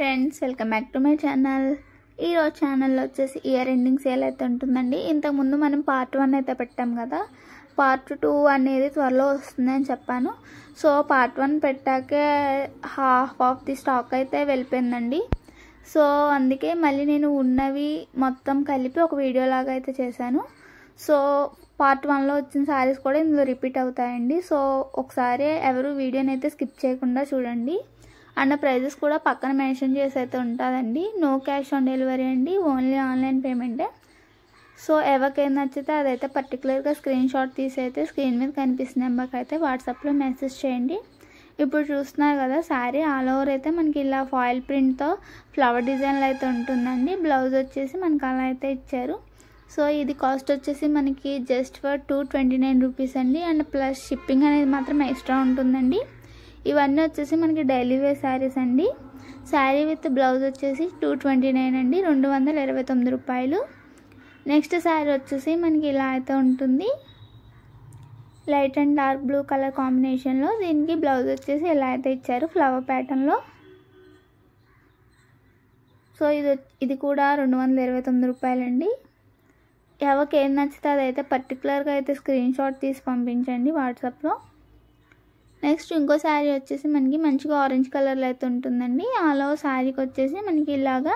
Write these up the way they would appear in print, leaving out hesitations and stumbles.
Friends, welcome back to my channel. ఈరోజు ఛానల్లో వచ్చేసి ఇయర్ ఎండింగ్ సేల్ అయితే ఉంటుందండి. ఇంతకుముందు మనం పార్ట్ 1 అయితే పెట్టాం కదా, పార్ట్ 2 అనేది త్వరలో వస్తుందని చెప్పాను. సో పార్ట్ 1 పెట్టాకే హాఫ్ ఆఫ్ ది స్టాక్ అయితే వెళ్ళిపోయిందండి. సో అందుకే మళ్ళీ నేను ఉన్నవి మొత్తం కలిపి ఒక వీడియో లాగా అయితే చేశాను. సో పార్ట్ 1లో వచ్చిన శారీస్ కూడా ఇందులో రిపీట్ అవుతాయండి. సో ఒకసారి ఎవరు వీడియోని అయితే స్కిప్ చేయకుండా చూడండి. అండ్ ప్రైజెస్ కూడా పక్కన మెన్షన్ చేసి అయితే ఉంటుందండి. నో క్యాష్ ఆన్ డెలివరీ అండి, ఓన్లీ ఆన్లైన్ పేమెంటే. సో ఎవరికైనా నచ్చితే అదైతే పర్టికులర్గా స్క్రీన్ షాట్ తీసి అయితే స్క్రీన్ మీద కనిపిస్తున్న నెంబర్కి అయితే వాట్సాప్లో మెసేజ్ చేయండి. ఇప్పుడు చూస్తున్నారు కదా, శారీ ఆల్ ఓవర్ అయితే మనకి ఇలా ఫాయిల్ ప్రింట్తో ఫ్లవర్ డిజైన్లు అయితే ఉంటుందండి. బ్లౌజ్ వచ్చేసి మనకి అలా అయితే ఇచ్చారు. సో ఇది కాస్ట్ వచ్చేసి మనకి జస్ట్ ఫర్ 229 రూపీస్ అండి. అండ్ ప్లస్ షిప్పింగ్ అనేది మాత్రం ఎక్స్ట్రా ఉంటుందండి. ఇవన్నీ వచ్చేసి మనకి డైలీ వేర్ శారీస్ అండి. శారీ విత్ బ్లౌజ్ వచ్చేసి 229 అండి, 229 రూపాయలు. నెక్స్ట్ శారీ వచ్చేసి మనకి ఇలా అయితే ఉంటుంది, light and dark blue colour కాంబినేషన్లో. దీనికి బ్లౌజ్ వచ్చేసి ఇలా అయితే ఇచ్చారు ఫ్లవర్ ప్యాటర్న్లో. సో ఇది కూడా 229 రూపాయలండి. ఎవరికి ఏం నచ్చితే అదైతే పర్టికులర్గా అయితే స్క్రీన్ షాట్ తీసి పంపించండి వాట్సాప్లో. నెక్స్ట్ ఇంకో శారీ వచ్చేసి మనకి మంచిగా ఆరెంజ్ కలర్లో అయితే ఉంటుందండి. ఆలో శారీకి వచ్చేసి మనకి ఇలాగా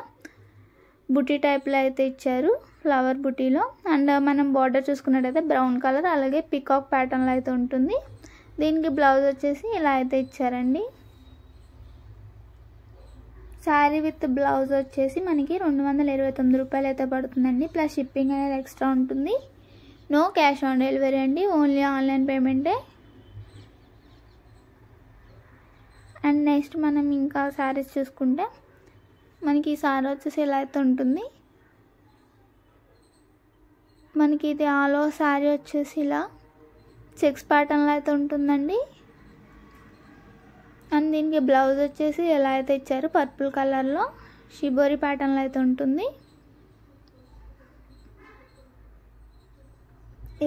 బుటీ టైప్లో అయితే ఇచ్చారు, ఫ్లవర్ బుటీలో. అండ్ మనం బార్డర్ చూసుకున్నట్టయితే బ్రౌన్ కలర్, అలాగే పికాక్ ప్యాటర్న్లో అయితే ఉంటుంది. దీనికి బ్లౌజ్ వచ్చేసి ఇలా అయితే ఇచ్చారండి. శారీ విత్ బ్లౌజ్ వచ్చేసి మనకి 229 రూపాయలు అయితే పడుతుందండి. ప్లస్ షిప్పింగ్ అనేది ఎక్స్ట్రా ఉంటుంది. నో క్యాష్ ఆన్ డెలివరీ అండి, ఓన్లీ ఆన్లైన్ పేమెంటే. అండ్ నెక్స్ట్ మనం ఇంకా శారీస్ చూసుకుంటే మనకి ఈ శారీ వచ్చేసి ఇలా అయితే ఉంటుంది. మనకి ఇది ఆల్ ఓవర్ శారీ వచ్చేసి ఇలా చెక్స్ ప్యాటర్న్లో అయితే ఉంటుందండి. అండ్ దీనికి బ్లౌజ్ వచ్చేసి ఎలా అయితే ఇచ్చారు, పర్పుల్ కలర్లో షిబోరి ప్యాటర్న్లో అయితే ఉంటుంది.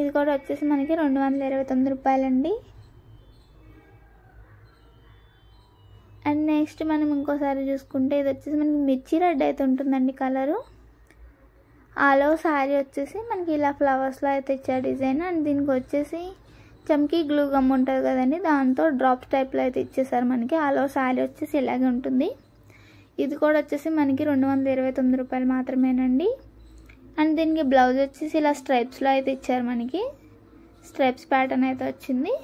ఇది కూడా వచ్చేసి మనకి 229 రూపాయలండి. అండ్ నెక్స్ట్ మనం ఇంకోసారి చూసుకుంటే ఇది వచ్చేసి మనకి మిర్చి రెడ్ అయితే ఉంటుందండి కలరు. ఆల్ ఓవర్ శారీ వచ్చేసి మనకి ఇలా ఫ్లవర్స్లో అయితే ఇచ్చారు డిజైన్. అండ్ దీనికి వచ్చేసి చమ్కీ గ్లూ గమ్ ఉంటుంది కదండి, దాంతో డ్రాప్స్ టైప్లో అయితే ఇచ్చేసారు మనకి. ఆల్ ఓవర్ శారీ వచ్చేసి ఇలాగే ఉంటుంది. ఇది కూడా వచ్చేసి మనకి 229 రూపాయలు మాత్రమేనండి. అండ్ దీనికి బ్లౌజ్ వచ్చేసి ఇలా స్ట్రైప్స్లో అయితే ఇచ్చారు మనకి, స్ట్రైప్స్ ప్యాటర్న్ అయితే వచ్చింది.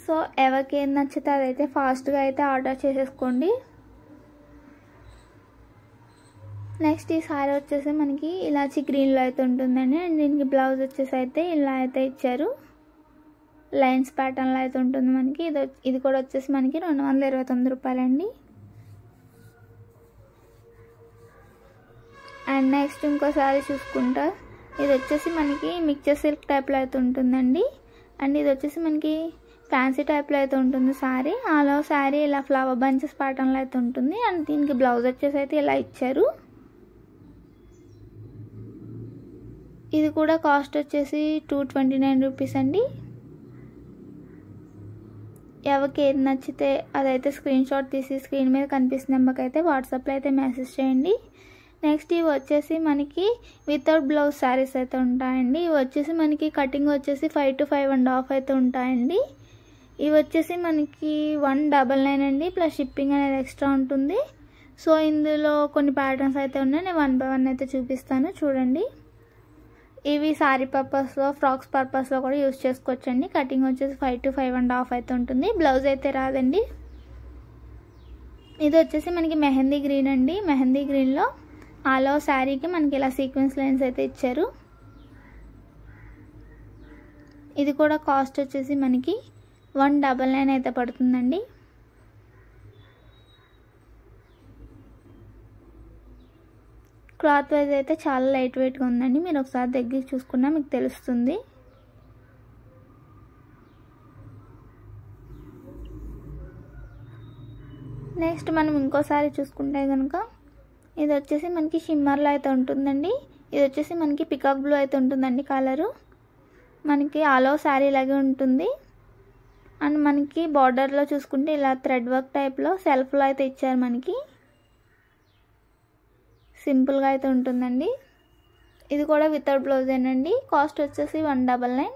సో ఎవరికి ఏం నచ్చితే అదైతే ఫాస్ట్గా అయితే ఆర్డర్ చేసేసుకోండి. నెక్స్ట్ ఈ సారీ వచ్చేసి మనకి ఇలాచి గ్రీన్లో అయితే ఉంటుందండి. అండ్ దీనికి బ్లౌజ్ వచ్చేసి అయితే ఇలా అయితే ఇచ్చారు, లైన్స్ ప్యాటర్న్లో అయితే ఉంటుంది మనకి. ఇది కూడా వచ్చేసి మనకి 229 రూపాయలండి. అండ్ నెక్స్ట్ ఇంకో సారీ చూసుకుంటా, ఇది వచ్చేసి మనకి మిక్చర్ సిల్క్ టైప్లో అయితే ఉంటుందండి. అండ్ ఇది వచ్చేసి మనకి ఫ్యాన్సీ టైప్లో అయితే ఉంటుంది శారీ. ఆలో శారీ ఇలా ఫ్లవర్ బంచెస్ ప్యాటర్న్లో అయితే ఉంటుంది. అండ్ దీనికి బ్లౌజ్ వచ్చేసి అయితే ఇలా ఇచ్చారు. ఇది కూడా కాస్ట్ వచ్చేసి 229 రూపీస్ అండి. ఎవరికి ఏది నచ్చితే అదైతే స్క్రీన్ షాట్ తీసి స్క్రీన్ మీద కనిపిస్తున్న నెంబర్కి అయితే వాట్సాప్లో అయితే మెసేజ్ చేయండి. నెక్స్ట్ ఇవి వచ్చేసి మనకి వితౌట్ బ్లౌజ్ శారీస్ అయితే ఉంటాయండి. ఇవి వచ్చేసి మనకి కటింగ్ వచ్చేసి 5 to 5.5 అయితే ఉంటాయండి. ఇవి వచ్చేసి మనకి 199 అండి, ప్లస్ షిప్పింగ్ అనేది ఎక్స్ట్రా ఉంటుంది. సో ఇందులో కొన్ని ప్యాటర్న్స్ అయితే ఉన్నాయి, నేను 1 by 1 అయితే చూపిస్తాను చూడండి. ఇవి శారీ పర్పస్లో, ఫ్రాక్స్ పర్పస్లో కూడా యూజ్ చేసుకోవచ్చండి. కటింగ్ వచ్చేసి 5 to 5.5 అయితే ఉంటుంది. బ్లౌజ్ అయితే రాదండి. ఇది వచ్చేసి మనకి మెహందీ గ్రీన్ అండి. మెహందీ గ్రీన్లో ఆల్ ఓవర్ శారీకి మనకి ఇలా సీక్వెన్స్ లైన్స్ అయితే ఇచ్చారు. ఇది కూడా కాస్ట్ వచ్చేసి మనకి 199 అయితే పడుతుందండి. క్లాత్ వైజ్ అయితే చాలా లైట్ వెయిట్గా ఉందండి. మీరు ఒకసారి దగ్గర చూసుకున్నా మీకు తెలుస్తుంది. నెక్స్ట్ మనం ఇంకోసారి చూసుకుంటే కనుక ఇది వచ్చేసి మనకి షిమ్మర్లో అయితే ఉంటుందండి. ఇది వచ్చేసి మనకి పికాక్ బ్లూ అయితే ఉంటుందండి కలరు. మనకి ఆల్ ఓవర్ శారీ లాగే ఉంటుంది. అండ్ మనకి బార్డర్లో చూసుకుంటే ఇలా థ్రెడ్ వర్క్ టైప్లో సెల్ఫ్లో అయితే ఇచ్చారు. మనకి సింపుల్గా అయితే ఉంటుందండి. ఇది కూడా వితౌట్ బ్లౌజేనండి. కాస్ట్ వచ్చేసి 199.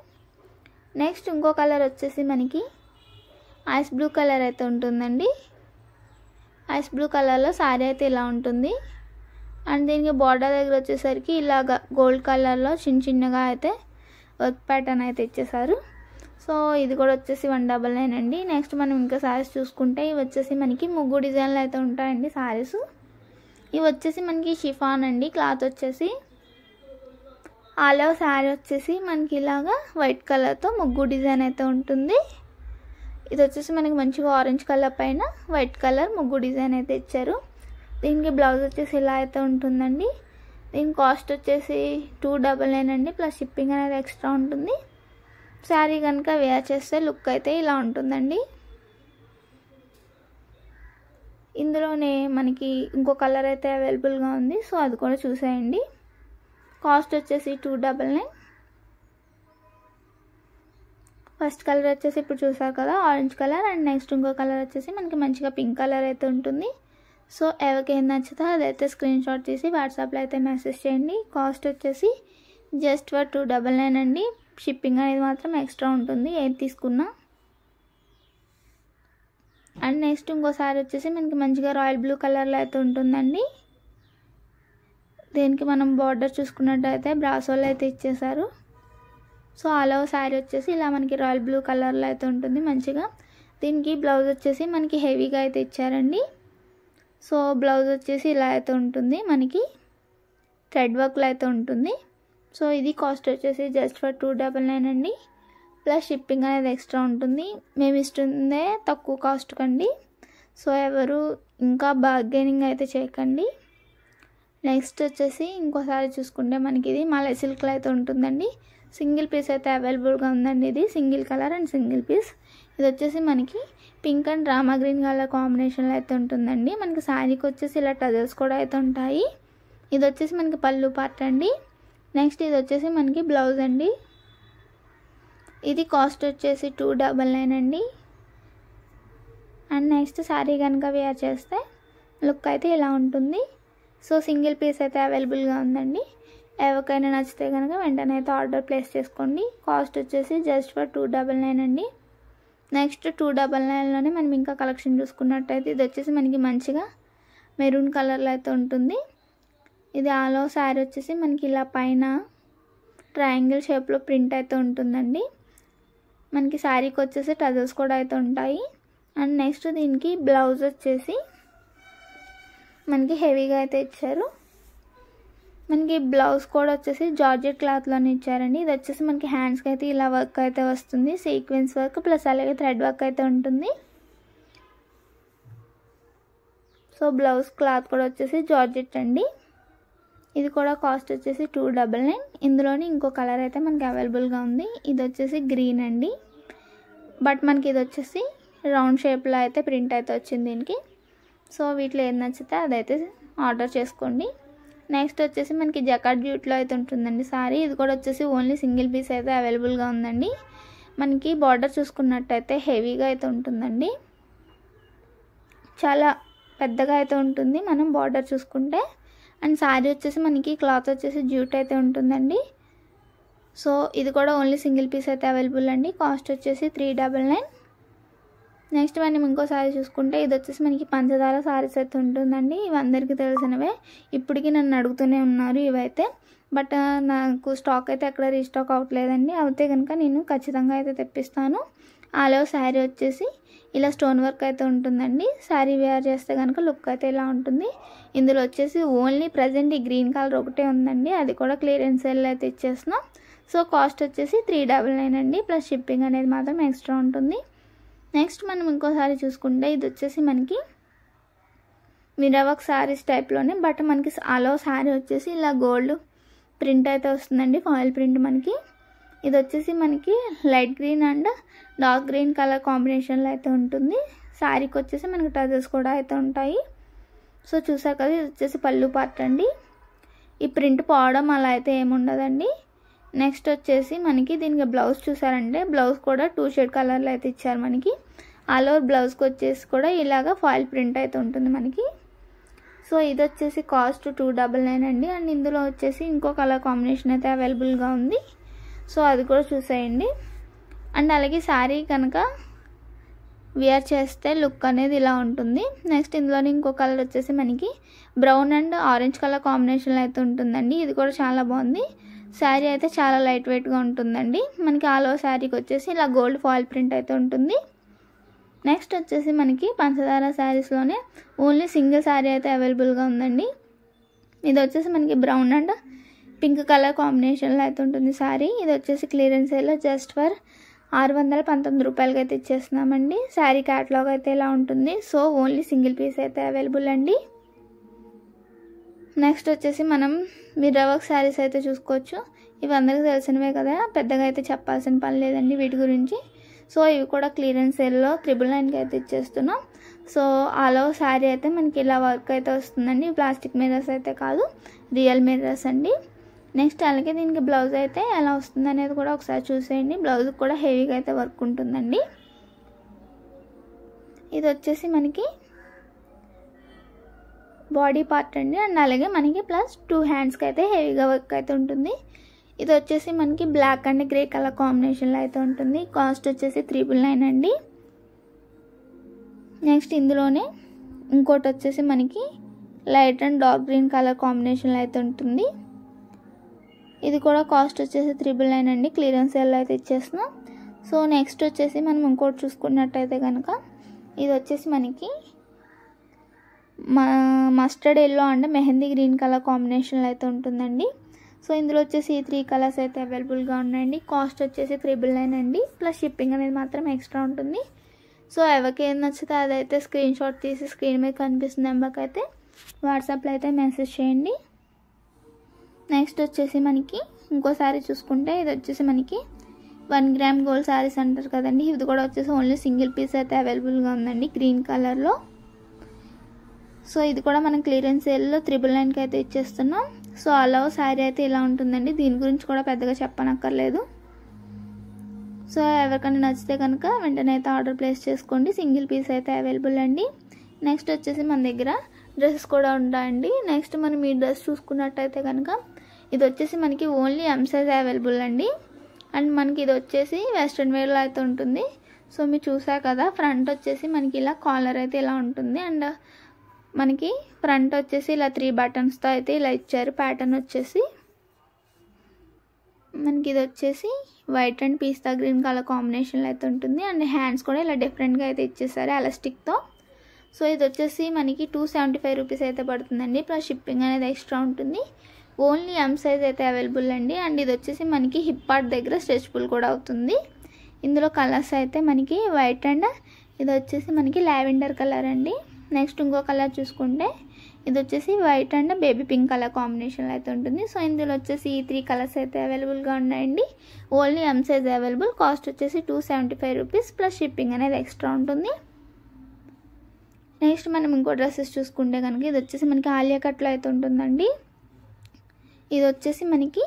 నెక్స్ట్ ఇంకో కలర్ వచ్చేసి మనకి ఐస్ బ్లూ కలర్ అయితే ఉంటుందండి. ఐస్ బ్లూ కలర్లో శారీ అయితే ఇలా ఉంటుంది. అండ్ దీనికి బార్డర్ దగ్గర వచ్చేసరికి ఇలాగ గోల్డ్ కలర్లో చిన్నగా అయితే వర్క్ ప్యాటర్న్ అయితే ఇచ్చేసారు. సో ఇది కూడా వచ్చేసి 199 అండి. నెక్స్ట్ మనం ఇంకా శారీస్ చూసుకుంటే ఇవి వచ్చేసి మనకి ముగ్గు డిజైన్లు అయితే ఉంటాయండి శారీస్. ఇవి వచ్చేసి మనకి షిఫాన్ అండి. క్లాత్ వచ్చేసి ఆల్ ఓవర్ శారీ వచ్చేసి మనకి ఇలాగా వైట్ కలర్తో ముగ్గు డిజైన్ అయితే ఉంటుంది. ఇది వచ్చేసి మనకి మంచిగా ఆరెంజ్ కలర్ పైన వైట్ కలర్ ముగ్గు డిజైన్ అయితే ఇచ్చారు. దీనికి బ్లౌజ్ వచ్చేసి ఇలా అయితే ఉంటుందండి. దీని కాస్ట్ వచ్చేసి 299 అండి. ప్లస్ షిప్పింగ్ అనేది ఎక్స్ట్రా ఉంటుంది. శారీ కనుక వేర్ చేస్తే లుక్ అయితే ఇలా ఉంటుందండి. ఇందులోనే మనకి ఇంకో కలర్ అయితే అవైలబుల్గా ఉంది. సో అది కూడా చూసేయండి. కాస్ట్ వచ్చేసి 299. ఫస్ట్ కలర్ వచ్చేసి ఇప్పుడు చూసారు కదా ఆరెంజ్ కలర్. అండ్ నెక్స్ట్ ఇంకో కలర్ వచ్చేసి మనకి మంచిగా పింక్ కలర్ అయితే ఉంటుంది. సో ఎవరికి ఏం నచ్చితే అదైతే స్క్రీన్ షాట్ తీసి వాట్సాప్లో అయితే మెసేజ్ చేయండి. కాస్ట్ వచ్చేసి జస్ట్ ఫర్ 299 అండి. షిప్పింగ్ అనేది మాత్రం ఎక్స్ట్రా ఉంటుంది ఏది తీసుకున్నా. అండ్ నెక్స్ట్ ఇంకోసారి వచ్చేసి మనకి మంచిగా రాయల్ బ్లూ కలర్లో అయితే ఉంటుందండి. దీనికి మనం బార్డర్ చూసుకున్నట్టయితే బ్రాసోలో అయితే ఇచ్చేసారు. సో ఆల్ ఓవర్ శారీ వచ్చేసి ఇలా మనకి రాయల్ బ్లూ కలర్లో అయితే ఉంటుంది మంచిగా. దీనికి బ్లౌజ్ వచ్చేసి మనకి హెవీగా అయితే ఇచ్చారండి. సో బ్లౌజ్ వచ్చేసి ఇలా అయితే ఉంటుంది మనకి థ్రెడ్ వర్క్లో అయితే ఉంటుంది. సో ఇది కాస్ట్ వచ్చేసి జస్ట్ ఫర్ 299 అండి. ప్లస్ షిప్పింగ్ అనేది ఎక్స్ట్రా ఉంటుంది. మేము ఇస్తుందే తక్కువ కాస్ట్ కండి. సో ఎవరు ఇంకా బార్గెనింగ్ అయితే చేయకండి. నెక్స్ట్ వచ్చేసి ఇంకోసారి చూసుకుంటే మనకి ఇది మలై సిల్క్లో అయితే ఉంటుందండి. సింగిల్ పీస్ అయితే అవైలబుల్గా ఉందండి. ఇది single colour and single piece. ఇది వచ్చేసి మనకి పింక్ అండ్ రామా గ్రీన్ కలర్ కాంబినేషన్లో అయితే ఉంటుందండి. మనకి శారీకి వచ్చేసి ఇలా టజల్స్ కూడా అయితే ఉంటాయి. ఇది వచ్చేసి మనకి పళ్ళు పార్ట్ అండి. నెక్స్ట్ ఇది వచ్చేసి మనకి బ్లౌజ్ అండి. ఇది కాస్ట్ వచ్చేసి 299 అండి. అండ్ నెక్స్ట్ శారీ కనుక వేర్ చేస్తే లుక్ అయితే ఇలా ఉంటుంది. సో సింగిల్ పీస్ అయితే అవైలబుల్గా ఉందండి. ఎవరికైనా నచ్చితే కనుక వెంటనే అయితే ఆర్డర్ ప్లేస్ చేసుకోండి. కాస్ట్ వచ్చేసి జస్ట్ ఫర్ 299 అండి. నెక్స్ట్ 299లోనే మనం ఇంకా కలెక్షన్ చూసుకున్నట్టయితే ఇది వచ్చేసి మనకి మంచిగా మెరూన్ కలర్లో అయితే ఉంటుంది. ఇది ఆల్ ఓవర్ శారీ వచ్చేసి మనకి ఇలా పైన ట్రయాంగిల్ షేప్లో ప్రింట్ అయితే ఉంటుందండి. మనకి శారీకి వచ్చేసి టజల్స్ కూడా అయితే ఉంటాయి. అండ్ నెక్స్ట్ దీనికి బ్లౌజ్ వచ్చేసి మనకి హెవీగా అయితే ఇచ్చారు. మనకి బ్లౌజ్ కూడా వచ్చేసి జార్జెట్ క్లాత్లోనే ఇచ్చారండి. ఇది వచ్చేసి మనకి హ్యాండ్స్కి అయితే ఇలా వర్క్ అయితే వస్తుంది. సీక్వెన్స్ వర్క్ ప్లస్ అలాగే థ్రెడ్ వర్క్ అయితే ఉంటుంది. సో బ్లౌజ్ క్లాత్ కూడా వచ్చేసి జార్జెట్ అండి. ఇది కూడా కాస్ట్ వచ్చేసి 299. ఇందులోని ఇంకో కలర్ అయితే మనకి అవైలబుల్గా ఉంది. ఇది వచ్చేసి గ్రీన్ అండి. బట్ మనకి ఇది వచ్చేసి రౌండ్ షేప్లో అయితే ప్రింట్ అయితే వచ్చింది దీనికి. సో వీటిలో ఏది నచ్చితే అదైతే ఆర్డర్ చేసుకోండి. నెక్స్ట్ వచ్చేసి మనకి జకార్డ్ జ్యూట్లో అయితే ఉంటుందండి సారీ. ఇది కూడా వచ్చేసి ఓన్లీ సింగిల్ పీస్ అయితే అవైలబుల్గా ఉందండి. మనకి బార్డర్ చూసుకున్నట్టయితే హెవీగా అయితే ఉంటుందండి. చాలా పెద్దగా అయితే ఉంటుంది మనం బార్డర్ చూసుకుంటే. అండ్ శారీ వచ్చేసి మనకి క్లాత్ వచ్చేసి జ్యూట్ అయితే ఉంటుందండి. సో ఇది కూడా ఓన్లీ సింగిల్ పీస్ అయితే అవైలబుల్ అండి. కాస్ట్ వచ్చేసి 399. నెక్స్ట్ మనం ఇంకో శారీ చూసుకుంటే ఇది వచ్చేసి మనకి పంచదార శారీస్ అయితే ఉంటుందండి. ఇవి అందరికీ తెలిసినవే. ఇప్పటికీ నన్ను అడుగుతూనే ఉన్నారు ఇవైతే. బట్ నాకు స్టాక్ అయితే ఎక్కడ రీస్టాక్ అవ్వట్లేదండి. అయితే కనుక నేను ఖచ్చితంగా అయితే తెప్పిస్తాను. ఆల్ ఓవర్ శారీ వచ్చేసి ఇలా స్టోన్ వర్క్ అయితే ఉంటుందండి. శారీ వేర్ చేస్తే కనుక లుక్ అయితే ఇలా ఉంటుంది. ఇందులో వచ్చేసి ఓన్లీ ప్రజెంట్ ఈ గ్రీన్ కలర్ ఒకటే ఉందండి. అది కూడా క్లియరెన్స్ సేల్ అయితే ఇచ్చేస్తున్నాం. సో కాస్ట్ వచ్చేసి 399 అండి. ప్లస్ షిప్పింగ్ అనేది మాత్రం ఎక్స్ట్రా ఉంటుంది. నెక్స్ట్ మనం ఇంకోసారి చూసుకుంటే ఇది వచ్చేసి మనకి మిర్రర్ వర్క్ శారీస్ టైప్లోనే. బట్ మనకి ఆల్ ఓవర్ శారీ వచ్చేసి ఇలా గోల్డ్ ప్రింట్ అయితే వస్తుందండి. ఫాయిల్ ప్రింట్ మనకి. ఇది వచ్చేసి మనకి light green and dark green colour కాంబినేషన్లో అయితే ఉంటుంది. శారీకి వచ్చేసి మనకి టజల్స్ కూడా అయితే ఉంటాయి. సో చూసారు కదా ఇది వచ్చేసి పళ్ళు పార్ట్ అండి. ఈ ప్రింట్ పోవడం అలా అయితే ఏముండదండి. నెక్స్ట్ వచ్చేసి మనకి దీనికి బ్లౌజ్ చూసారంటే బ్లౌజ్ కూడా 2 షేడ్ కలర్లో అయితే ఇచ్చారు మనకి. ఆల్ ఓవర్ బ్లౌజ్కి వచ్చేసి కూడా ఇలాగ ఫాయిల్ ప్రింట్ అయితే ఉంటుంది మనకి. సో ఇది వచ్చేసి కాస్ట్ 299 అండి. అండ్ ఇందులో వచ్చేసి ఇంకో కలర్ కాంబినేషన్ అయితే అవైలబుల్గా ఉంది. సో అది కూడా చూసేయండి. అండ్ అలాగే శారీ కనుక వేర్ చేస్తే లుక్ అనేది ఇలా ఉంటుంది. నెక్స్ట్ ఇందులోని ఇంకో కలర్ వచ్చేసి మనకి బ్రౌన్ అండ్ ఆరెంజ్ కలర్ కాంబినేషన్లో అయితే ఉంటుందండి. ఇది కూడా చాలా బాగుంది. శారీ అయితే చాలా లైట్ వెయిట్గా ఉంటుందండి. మనకి ఆల్ ఓవర్ శారీకి వచ్చేసి ఇలా గోల్డ్ ఫాయిల్ ప్రింట్ అయితే ఉంటుంది. నెక్స్ట్ వచ్చేసి మనకి పంచదార శారీస్లోనే ఓన్లీ సింగిల్ శారీ అయితే అవైలబుల్గా ఉందండి. ఇది వచ్చేసి మనకి బ్రౌన్ అండ్ పింక్ కలర్ కాంబినేషన్లో అయితే ఉంటుంది శారీ. ఇది వచ్చేసి క్లియరెన్స్ సేల్లో జస్ట్ ఫర్ 619 రూపాయలకి అయితే ఇచ్చేస్తున్నామండి. శారీ క్యాటలాగ్ అయితే ఇలా ఉంటుంది. సో ఓన్లీ సింగిల్ పీస్ అయితే అవైలబుల్ అండి. నెక్స్ట్ వచ్చేసి మనం మిర్రర్ వర్క్ శారీస్ అయితే చూసుకోవచ్చు. ఇవి అందరికీ తెలిసినవే కదా, పెద్దగా అయితే చెప్పాల్సిన పని లేదండి వీటి గురించి. సో ఇవి కూడా క్లియరెన్స్ సేల్లో 999కి అయితే ఇచ్చేస్తున్నాం. సో ఆల్ ఓవర్ శారీ అయితే మనకి ఇలా వర్క్ అయితే వస్తుందండి. ప్లాస్టిక్ మిర్రర్స్ అయితే కాదు, రియల్ మిర్రర్స్ అండి. నెక్స్ట్ అలాగే దీనికి బ్లౌజ్ అయితే ఎలా వస్తుంది అనేది కూడా ఒకసారి చూసేయండి. బ్లౌజ్ కూడా హెవీగా అయితే వర్క్ ఉంటుందండి. ఇది వచ్చేసి మనకి బాడీ పార్ట్ అండి. అండ్ అలాగే మనకి ప్లస్ 2 హ్యాండ్స్కి అయితే హెవీగా వర్క్ అయితే ఉంటుంది. ఇది వచ్చేసి మనకి బ్లాక్ అండ్ గ్రే కలర్ కాంబినేషన్లో అయితే ఉంటుంది. కాస్ట్ వచ్చేసి 399 అండి. నెక్స్ట్ ఇందులోనే ఇంకోటి వచ్చేసి మనకి light and dark green colour కాంబినేషన్లో అయితే ఉంటుంది. ఇది కూడా కాస్ట్ వచ్చేసి 399 అండి. క్లియరెన్స్ సేల్లో అయితే ఇచ్చేస్తున్నాం. సో నెక్స్ట్ వచ్చేసి మనం ఇంకోటి చూసుకున్నట్టయితే కనుక ఇది వచ్చేసి మనకి mustard yellow and mehndi green colour కాంబినేషన్లో అయితే ఉంటుందండి. సో ఇందులో వచ్చేసి ఈ 3 కలర్స్ అయితే అవైలబుల్గా ఉన్నాయండి. కాస్ట్ వచ్చేసి 399 అండి. ప్లస్ షిప్పింగ్ అనేది మాత్రం ఎక్స్ట్రా ఉంటుంది. సో ఎవరికి ఏం నచ్చితే అదైతే స్క్రీన్ షాట్ తీసి స్క్రీన్ మీద కనిపిస్తున్న నెంబర్కి అయితే వాట్సాప్లో అయితే మెసేజ్ చేయండి. నెక్స్ట్ వచ్చేసి మనకి ఇంకో శారీ చూసుకుంటే ఇది వచ్చేసి మనకి 1 గ్రామ్ గోల్డ్ శారీస్ అంటారు కదండి. ఇది కూడా వచ్చేసి ఓన్లీ సింగిల్ పీస్ అయితే అవైలబుల్గా ఉందండి గ్రీన్ కలర్లో. సో ఇది కూడా మనం క్లియరెన్స్ సేల్లో 999కి అయితే ఇచ్చేస్తున్నాం. సో ఆల్ ఓవర్ శారీ అయితే ఇలా ఉంటుందండి. దీని గురించి కూడా పెద్దగా చెప్పనక్కర్లేదు. సో ఎవరికైనా నచ్చితే కనుక వెంటనే అయితే ఆర్డర్ ప్లేస్ చేసుకోండి. సింగిల్ పీస్ అయితే అవైలబుల్ అండి. నెక్స్ట్ వచ్చేసి మన దగ్గర డ్రెస్సెస్ కూడా ఉంటాయండి. నెక్స్ట్ మనం ఈ డ్రెస్ చూసుకున్నట్టయితే కనుక ఇది వచ్చేసి మనకి ఓన్లీ ఎం సైజ్ అవైలబుల్ అండి. అండ్ మనకి ఇది వచ్చేసి వెస్ట్రన్ వేర్లో అయితే ఉంటుంది. సో మీరు చూసారు కదా, ఫ్రంట్ వచ్చేసి మనకి ఇలా కాలర్ అయితే ఇలా ఉంటుంది. అండ్ మనకి ఫ్రంట్ వచ్చేసి ఇలా 3 బటన్స్తో అయితే ఇలా ఇచ్చారు. ప్యాటర్న్ వచ్చేసి మనకి ఇది వచ్చేసి వైట్ అండ్ పీస్తా గ్రీన్ కలర్ కాంబినేషన్లో అయితే ఉంటుంది. అండ్ హ్యాండ్స్ కూడా ఇలా డిఫరెంట్గా అయితే ఇచ్చేసారు ఎలాస్టిక్తో. సో ఇది వచ్చేసి మనకి 275 రూపీస్ అయితే పడుతుందండి. ప్లస్ షిప్పింగ్ అనేది ఎక్స్ట్రా ఉంటుంది. ఓన్లీ ఎం సైజ్ అయితే అవైలబుల్ అండి. అండ్ ఇది వచ్చేసి మనకి హిప్ పార్ట్ దగ్గర స్ట్రెచబుల్ కూడా అవుతుంది. ఇందులో కలర్స్ అయితే మనకి వైట్ అండ్ ఇది వచ్చేసి మనకి లావెండర్ కలర్ అండి. నెక్స్ట్ ఇంకో కలర్ చూసుకుంటే ఇది వచ్చేసి white and baby pink colour కాంబినేషన్లో అయితే ఉంటుంది. సో ఇందులో వచ్చేసి ఈ 3 కలర్స్ అయితే అవైలబుల్గా ఉన్నాయండి. Only M size available. Cost వచ్చేసి 275 రూపీస్ ప్లస్ షిప్పింగ్ అనేది ఎక్స్ట్రా ఉంటుంది. నెక్స్ట్ మనం ఇంకో డ్రెస్సెస్ చూసుకుంటే కనుక ఇది వచ్చేసి మనకి ఆలియా కట్లో అయితే ఉంటుందండి. ఇది వచ్చేసి మనకి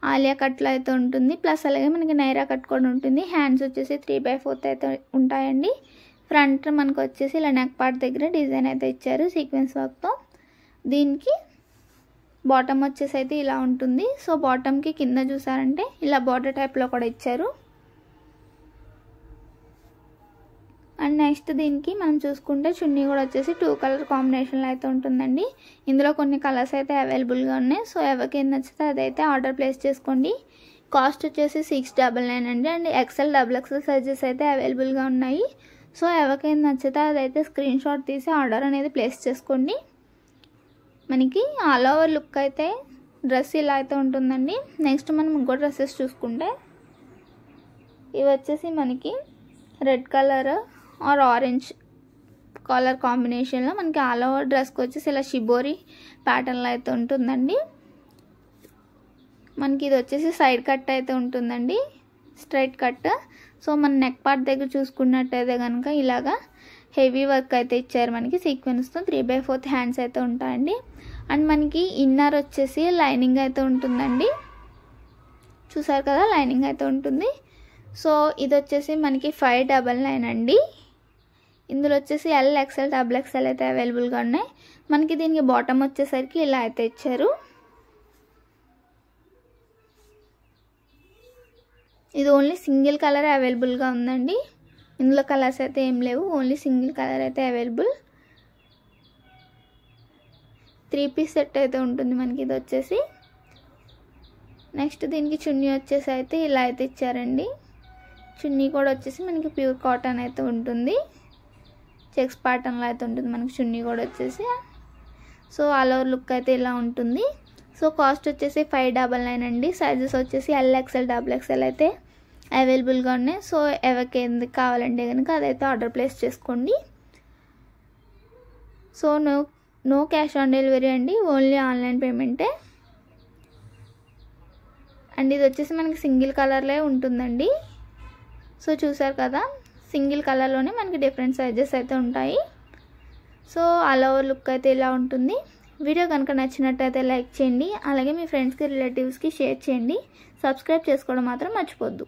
ఆలియా కట్లో అయితే ఉంటుంది. ప్లస్ అలాగే మనకి నైరా కట్ కూడా ఉంటుంది. హ్యాండ్స్ వచ్చేసి 3/4 అయితే ఉంటాయండి. ఫ్రంట్ మనకు వచ్చేసి ఇలా నెక్ పార్ట్ దగ్గర డిజైన్ అయితే ఇచ్చారు సీక్వెన్స్ వర్క్తో. దీనికి బాటమ్ వచ్చేసి అయితే ఇలా ఉంటుంది. సో బాటమ్కి కింద చూసారంటే ఇలా బార్డర్ టైప్లో కూడా ఇచ్చారు. అండ్ నెక్స్ట్ దీనికి మనం చూసుకుంటే చున్నీ కూడా వచ్చేసి 2 కలర్ కాంబినేషన్లో అయితే ఉంటుందండి. ఇందులో కొన్ని కలర్స్ అయితే అవైలబుల్గా ఉన్నాయి. సో ఎవరికి ఏం నచ్చితే అదైతే ఆర్డర్ ప్లేస్ చేసుకోండి. కాస్ట్ వచ్చేసి 699 అండి. అండ్ XL XXL సైజెస్ అయితే అవైలబుల్గా ఉన్నాయి. సో ఎవరికి ఏం నచ్చితే అదైతే స్క్రీన్ షాట్ తీసి ఆర్డర్ అనేది ప్లేస్ చేసుకోండి. మనకి ఆల్ ఓవర్ లుక్ అయితే డ్రెస్ ఇలా అయితే ఉంటుందండి. నెక్స్ట్ మనం ఇంకో డ్రెస్సెస్ చూసుకుంటే ఇవి వచ్చేసి మనకి red colour or orange colour కాంబినేషన్లో మనకి ఆల్ ఓవర్ డ్రెస్కి వచ్చేసి ఇలా షిబోరి ప్యాటర్న్లో అయితే ఉంటుందండి. మనకి ఇది వచ్చేసి సైడ్ కట్ అయితే ఉంటుందండి, స్ట్రైట్ కట్. సో మన నెక్ పార్ట్ దగ్గర చూసుకున్నట్టయితే కనుక ఇలాగా హెవీ వర్క్ అయితే ఇచ్చారు మనకి సీక్వెన్స్తో. 3/4 హ్యాండ్స్ అయితే ఉంటాయండి. అండ్ మనకి ఇన్నర్ వచ్చేసి లైనింగ్ అయితే ఉంటుందండి. చూసారు కదా లైనింగ్ అయితే ఉంటుంది. సో ఇది వచ్చేసి మనకి 599 అండి. ఇందులో వచ్చేసి ఎల్ ఎక్స్ఎల్ డబుల్ ఎక్స్ఎల్ అయితే అవైలబుల్గా ఉన్నాయి. మనకి దీనికి బాటమ్ వచ్చేసరికి ఇలా అయితే ఇచ్చారు. ఇది ఓన్లీ సింగిల్ కలర్ అవైలబుల్గా ఉందండి. ఇందులో కలర్స్ అయితే ఏం లేవు, ఓన్లీ సింగిల్ కలర్ అయితే అవైలబుల్. 3 పీస్ సెట్ అయితే ఉంటుంది మనకి ఇది వచ్చేసి. నెక్స్ట్ దీనికి చున్నీ వచ్చేసి అయితే ఇలా అయితే ఇచ్చారండి. చున్నీ కూడా వచ్చేసి మనకి ప్యూర్ కాటన్ అయితే ఉంటుంది, చెక్స్ ప్యాటర్న్లో అయితే ఉంటుంది మనకి చున్నీ కూడా వచ్చేసి. సో ఆల్ ఓవర్ లుక్ అయితే ఇలా ఉంటుంది. సో కాస్ట్ వచ్చేసి 599 అండి. సైజెస్ వచ్చేసి ఎల్ ఎక్స్ఎల్ డబుల్ ఎక్స్ఎల్ అయితే అవైలబుల్గా ఉన్నాయి. సో ఎవరికి ఎందుకు కావాలంటే కనుక అదైతే ఆర్డర్ ప్లేస్ చేసుకోండి. So no cash on delivery అండి, ఓన్లీ ఆన్లైన్ పేమెంటే. అండ్ ఇది వచ్చేసి మనకి సింగిల్ కలర్లే ఉంటుందండి. సో చూసారు కదా, సింగిల్ కలర్లోనే మనకి డిఫరెంట్ సైజెస్ అయితే ఉంటాయి. సో ఆల్ ఓవర్ లుక్ అయితే ఇలా ఉంటుంది. వీడియో కనుక నచ్చినట్టయితే లైక్ చేయండి, అలాగే మీ ఫ్రెండ్స్కి రిలేటివ్స్కి షేర్ చేయండి. సబ్స్క్రైబ్ చేసుకోవడం మాత్రం మర్చిపోద్దు.